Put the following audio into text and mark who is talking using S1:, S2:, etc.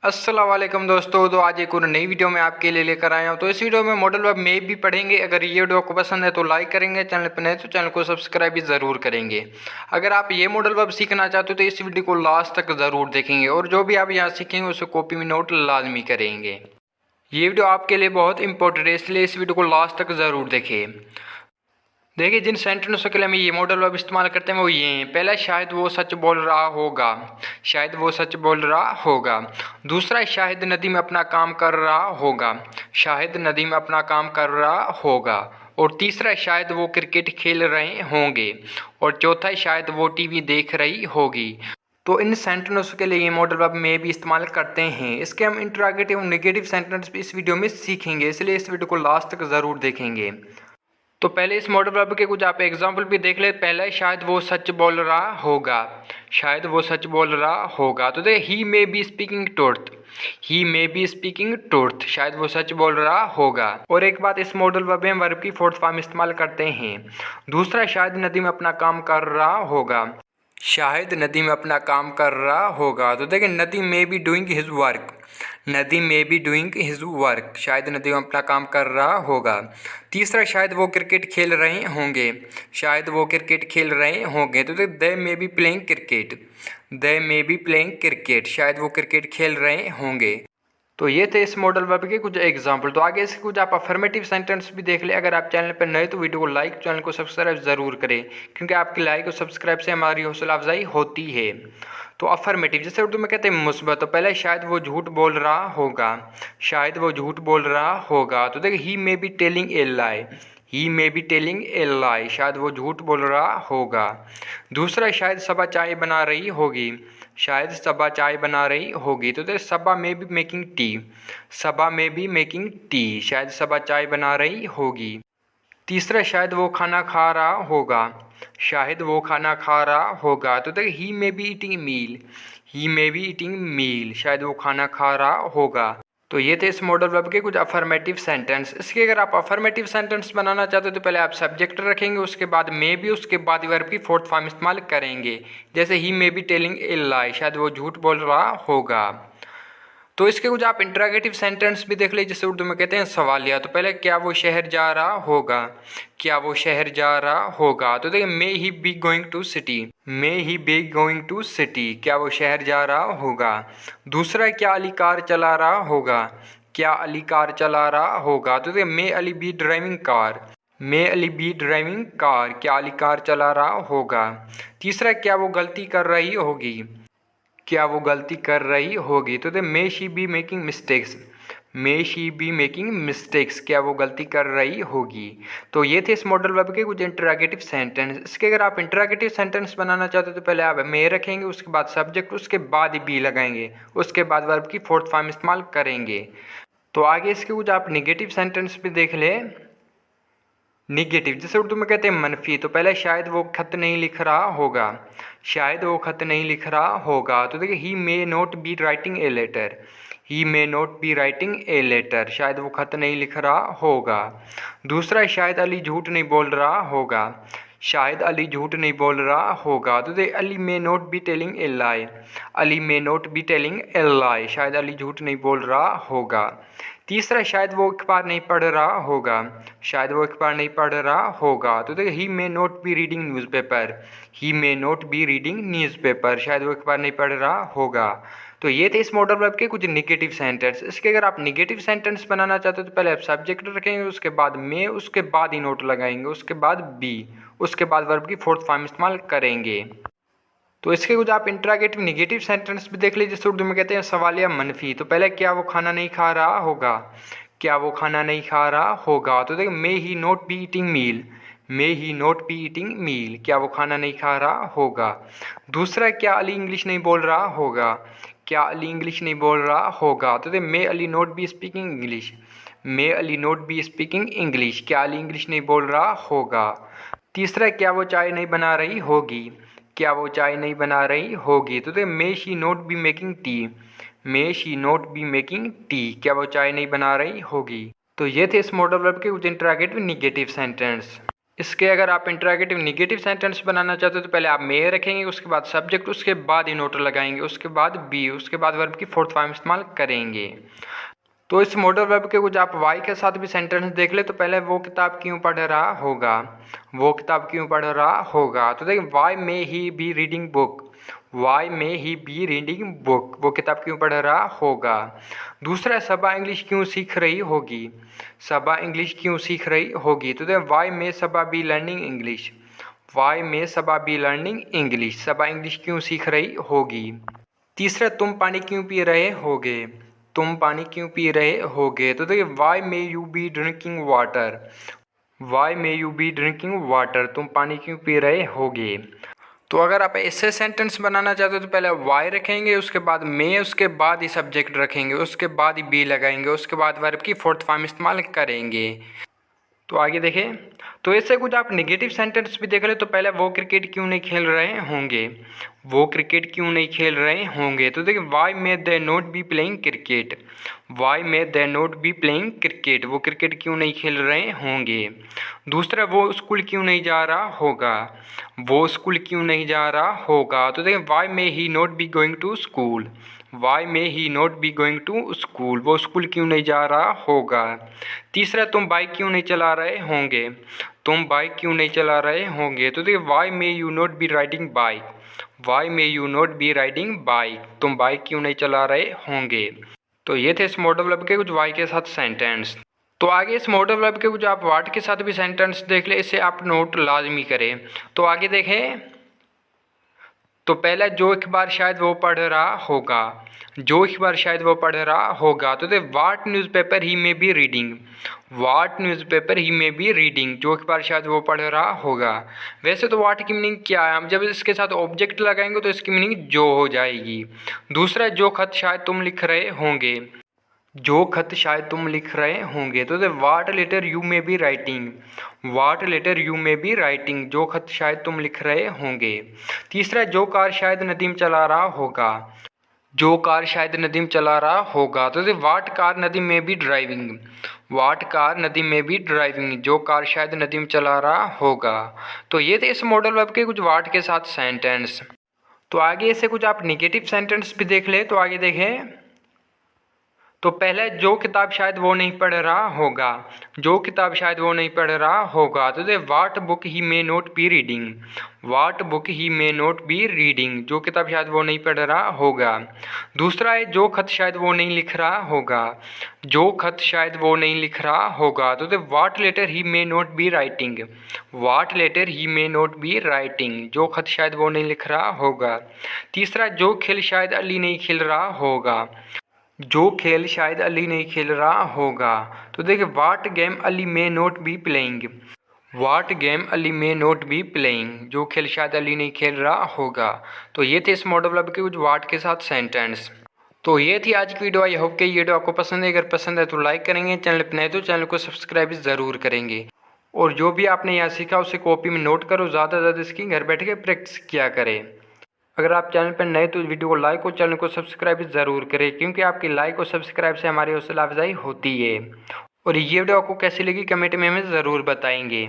S1: अस्सलाम वालेकुम दोस्तों। तो आज एक और नई वीडियो में आपके लिए लेकर आया हूं। तो इस वीडियो में मॉडल वर्ब में भी पढ़ेंगे। अगर ये वीडियो आपको पसंद है तो लाइक करेंगे, चैनल पर नए तो चैनल को सब्सक्राइब भी ज़रूर करेंगे। अगर आप ये मॉडल वर्ब सीखना चाहते हो तो इस वीडियो को लास्ट तक ज़रूर देखेंगे और जो भी आप यहाँ सीखेंगे उसे कॉपी में नोट लाजमी करेंगे। ये वीडियो आपके लिए बहुत इंपॉर्टेंट है, इसलिए इस वीडियो को लास्ट तक ज़रूर देखें। देखिए, जिन सेंटेंसों के लिए हम ये मॉडल वर्ब इस्तेमाल करते हैं वो ये हैं। पहला, शायद वो सच बोल रहा होगा। शायद वो सच बोल रहा होगा। दूसरा, शायद नदीम अपना काम कर रहा होगा। शायद नदीम अपना काम कर रहा होगा। और तीसरा, शायद वो क्रिकेट खेल रहे होंगे। और चौथा, शायद वो टीवी देख रही होगी। तो इन सेंटेंसों के लिए ये मॉडल वर्ब में भी इस्तेमाल करते हैं। इसके हम इंटरोगेटिव और नेगेटिव सेंटेंस भी इस वीडियो में सीखेंगे, इसलिए इस वीडियो को लास्ट तक ज़रूर देखेंगे। तो पहले इस मॉडल वर्ब के कुछ आप एग्जाम्पल भी देख ले। पहला है, शायद वो सच बोल रहा होगा। शायद वो सच बोल रहा होगा। तो देखिए, he may be speaking truth. He may be speaking truth. शायद वो सच बोल रहा होगा। और एक बात, इस मॉडल वर्ब में वर्ब की फोर्थ फॉर्म इस्तेमाल करते हैं। दूसरा, शायद नदीम अपना काम कर रहा होगा। शायद नदीम अपना काम कर रहा होगा। तो देखिए, Nadeem may be doing his work. Nadeem may be doing his work. शायद नदीम अपना काम कर रहा होगा। तीसरा, शायद वो क्रिकेट खेल रहे होंगे। शायद वो क्रिकेट खेल रहे होंगे। तो they may be playing cricket. They may be playing cricket. शायद वो क्रिकेट खेल रहे होंगे। तो ये थे इस मॉडल वर्ब के कुछ एग्जाम्पल। तो आगे इसके कुछ आप अफर्मेटिव सेंटेंस भी देख ले। अगर आप चैनल पर नए तो वीडियो को लाइक, चैनल को सब्सक्राइब ज़रूर करें, क्योंकि आपकी लाइक और सब्सक्राइब से हमारी हौसला अफजाई होती है। तो अफर्मेटिव जैसे उर्दू में कहते हैं मुस्बत। तो पहले, शायद वो झूठ बोल रहा होगा। शायद वो झूठ बोल रहा होगा। तो देखिए, he may be telling a lie. He may be telling a lie. शायद वो झूठ बोल रहा होगा। दूसरा, शायद सबा चाय बना रही होगी। शायद सबा चाय बना रही होगी। तो देखिए, सबा में बी मेकिंग टी। सबा में बी मेकिंग टी। शायद सबा चाय बना रही होगी। तीसरा, शायद वो खाना खा रहा होगा। शायद वो खाना खा रहा होगा। तो देखिए, he may be eating meal. He may be eating meal. शायद वो खाना खा रहा होगा। तो ये थे इस मॉडल वर्ब के कुछ अफर्मेटिव सेंटेंस। इसके अगर आप अफर्मेटिव सेंटेंस बनाना चाहते हो तो पहले आप सब्जेक्ट रखेंगे, उसके बाद मे बी, उसके बाद वर्ब की फोर्थ फॉर्म इस्तेमाल करेंगे। जैसे ही may be telling a lie. शायद वो झूठ बोल रहा होगा। तो इसके कुछ आप इंटरोगेटिव सेंटेंस भी देख लीजिए, जिसे उर्दू में कहते हैं सवालिया। तो पहले, क्या वो शहर जा रहा होगा। क्या वो शहर जा रहा होगा। तो देखिए, may he be going to city. May he be going to city. क्या वो शहर जा रहा होगा। दूसरा, क्या अली कार चला रहा होगा। क्या अली कार चला रहा होगा। तो देखिए, may Ali B driving car. मे अली बी ड्राइविंग कार। क्या अली कार चला रहा होगा। तीसरा, क्या वो गलती कर रही होगी। क्या वो गलती कर रही होगी। तो may she be making mistakes. May she be making mistakes. क्या वो गलती कर रही होगी। तो ये थे इस मॉडल वर्ब के कुछ इंटरोगेटिव सेंटेंस। इसके अगर आप इंटरोगेटिव सेंटेंस बनाना चाहते हो तो पहले आप मे रखेंगे, उसके बाद सब्जेक्ट, उसके बाद ही बी लगाएंगे, उसके बाद वर्ब की फोर्थ फॉर्म इस्तेमाल करेंगे। तो आगे इसके कुछ आप निगेटिव सेंटेंस भी देख ले। निगेटिव जैसे उर्दू में कहते हैं मनफी। तो पहले, शायद वो खत नहीं लिख रहा होगा। शायद वो खत नहीं लिख रहा होगा। तो देखिए, he may not be writing a letter. He may not be writing a letter. शायद वो खत नहीं लिख रहा होगा। दूसरा, शायद अली झूठ नहीं बोल रहा होगा। शायद अली झूठ नहीं बोल रहा होगा। तो देखिए, Ali may not be telling a lie. Ali may not be telling a lie. शायद अली झूठ नहीं बोल रहा होगा। तीसरा, शायद वो अखबार नहीं पढ़ रहा होगा। शायद वो अखबार नहीं पढ़ रहा होगा। तो देखिए, he may not be reading newspaper. He may not be reading newspaper. शायद वो अखबार नहीं पढ़ रहा होगा। तो ये थे इस मॉडल वर्ब के कुछ निगेटिव सेंटेंस। इसके अगर आप निगेटिव सेंटेंस बनाना चाहते हो तो पहले आप सब्जेक्ट रखेंगे, उसके बाद मे, उसके बाद ही नोट लगाएंगे, उसके बाद बी, उसके बाद वर्ब की फोर्थ फॉर्म इस्तेमाल करेंगे। तो इसके कुछ आप इंटरोगेटिव निगेटिव सेंटेंस भी देख लीजिए, जिसे उर्दू में कहते हैं सवालिया मनफी। तो पहले, क्या वो खाना नहीं खा रहा होगा। क्या वो खाना नहीं खा रहा होगा। तो देखिए, may he not be eating meal. May he not be eating meal. क्या वो खाना नहीं खा रहा होगा। दूसरा, क्या अली इंग्लिश नहीं बोल रहा होगा। क्या अली इंग्लिश नहीं बोल रहा होगा। तो देखिए, may Ali not be speaking English. May Ali not be speaking English. क्या अली इंग्लिश नहीं बोल रहा होगा। तीसरा, क्या वो चाय नहीं बना रही होगी। क्या वो चाय नहीं बना रही होगी। तो देखिए, may she not be making tea. May she not be making tea. क्या वो चाय नहीं बना रही होगी। तो ये थे इस मॉडल वर्ब के कुछ इंटरोगेटिव निगेटिव सेंटेंस। इसके अगर आप इंटरोगेटिव निगेटिव सेंटेंस बनाना चाहते हो तो पहले आप मे रखेंगे, उसके बाद सब्जेक्ट, उसके बाद इन ऑर्डर लगाएंगे, उसके बाद बी, उसके बाद वर्ब की फोर्थ फॉर्म इस्तेमाल करेंगे। तो इस मॉडल वर्ब के कुछ आप वाई के साथ भी सेंटेंस देख ले। तो पहले वो किताब क्यों पढ़ रहा होगा, वो किताब क्यों पढ़ रहा होगा। तो देखिए why may he be reading book, Y may he be reading book, वो किताब क्यों पढ़ रहा होगा। दूसरा सबा इंग्लिश क्यों सीख रही होगी, सबा इंग्लिश क्यों सीख रही होगी। तो देखिए why may Saba be learning English, why may Saba be learning English, Saba English क्यों सीख रही होगी। तीसरा तुम पानी क्यों पी रहे होगे, तुम पानी क्यों पी रहे होगे। तो देखिए why may you be drinking water, why may you be drinking water, तुम पानी क्यों पी रहे होगे। तो अगर आप ऐसे सेंटेंस बनाना चाहते हो तो पहले वाई रखेंगे, उसके बाद मे, उसके बाद ही सब्जेक्ट रखेंगे, उसके बाद ही बी लगाएंगे, उसके बाद वर्ब की फोर्थ फॉर्म इस्तेमाल करेंगे। तो आगे देखें। तो ऐसे कुछ आप नेगेटिव सेंटेंस भी देख ले। तो पहले वो क्रिकेट क्यों नहीं खेल रहे होंगे, वो क्रिकेट क्यों नहीं खेल रहे होंगे। तो देखिए why may they not be playing cricket, why may they not be playing cricket, वो क्रिकेट क्यों नहीं खेल रहे होंगे। दूसरा वो स्कूल क्यों नहीं जा रहा होगा, वो स्कूल क्यों नहीं जा रहा होगा। तो देखिए why may he not be going to school, why may he not be going to school, वो स्कूल क्यों नहीं जा रहा होगा। तीसरा तुम बाइक क्यों नहीं चला रहे होंगे, तुम बाइक क्यों नहीं चला रहे होंगे। तो देखिए why may you not be riding bike, why may you not be riding bike, तुम बाइक क्यों नहीं चला रहे होंगे। तो ये थे इस मॉडल वर्ब के कुछ वाई के साथ सेंटेंस। तो आगे इस मॉडल वर्ब के कुछ आप वाट के साथ भी सेंटेंस देख ले, इसे आप नोट लाजमी करें। तो आगे देखें। तो पहला जो अखबार शायद वो पढ़ रहा होगा, जो अखबार शायद वो पढ़ रहा होगा। तो दे what newspaper he may be reading, what newspaper he may be reading, जो अखबार शायद वो पढ़ रहा होगा। वैसे तो वाट की मीनिंग क्या है, हम जब इसके साथ ऑब्जेक्ट लगाएंगे तो इसकी मीनिंग जो हो जाएगी। दूसरा जो खत शायद तुम लिख रहे होंगे, जो खत शायद तुम लिख रहे होंगे। तो दे what letter you may be writing, what letter you may be writing, जो खत शायद तुम लिख रहे होंगे। तीसरा जो कार शायद नदीम चला रहा होगा, जो कार शायद नदीम चला रहा होगा। तो वाट कार नदीम में बी ड्राइविंग, वाट कार नदीम में बी ड्राइविंग, जो कार शायद नदीम चला रहा होगा। तो ये थे इस मॉडल वर्ब के कुछ वाट के साथ सेंटेंस। तो आगे ऐसे कुछ आप निगेटिव सेंटेंस भी देख ले। तो आगे देखें। तो पहले जो किताब शायद वो नहीं पढ़ रहा होगा, जो किताब शायद वो नहीं पढ़ रहा होगा। तो दे what book he may not be reading, what book he may not be reading, जो किताब शायद वो नहीं पढ़ रहा होगा। दूसरा है जो खत शायद वो नहीं लिख रहा होगा, जो खत शायद वो नहीं लिख रहा होगा। तो दे what letter he may not be writing, what letter he may not be writing, जो खत शायद वो नहीं लिख रहा होगा। तीसरा जो खेल शायद अली नहीं खेल रहा होगा, जो खेल शायद अली नहीं खेल रहा होगा। तो देखिए what game Ali may not be playing, what game Ali may not be playing, जो खेल शायद अली नहीं खेल रहा होगा। तो ये थे इस मॉडल वर्ब के कुछ वाट के साथ सेंटेंस। तो ये थी आज की वीडियो। आई होप कि ये वीडियो आपको पसंद है। अगर पसंद है तो लाइक करेंगे, चैनल पर नए तो चैनल को सब्सक्राइब ज़रूर करेंगे। और जो भी आपने यहाँ सीखा उसे कॉपी में नोट करो, ज़्यादा से ज़्यादा इसकी घर बैठ के प्रैक्टिस किया करें। अगर आप चैनल पर नए तो वीडियो को लाइक और चैनल को सब्सक्राइब ज़रूर करें, क्योंकि आपकी लाइक और सब्सक्राइब से हमारी हौसला अफजाई होती है। और ये वीडियो आपको कैसी लगी कमेंट में हमें ज़रूर बताएंगे।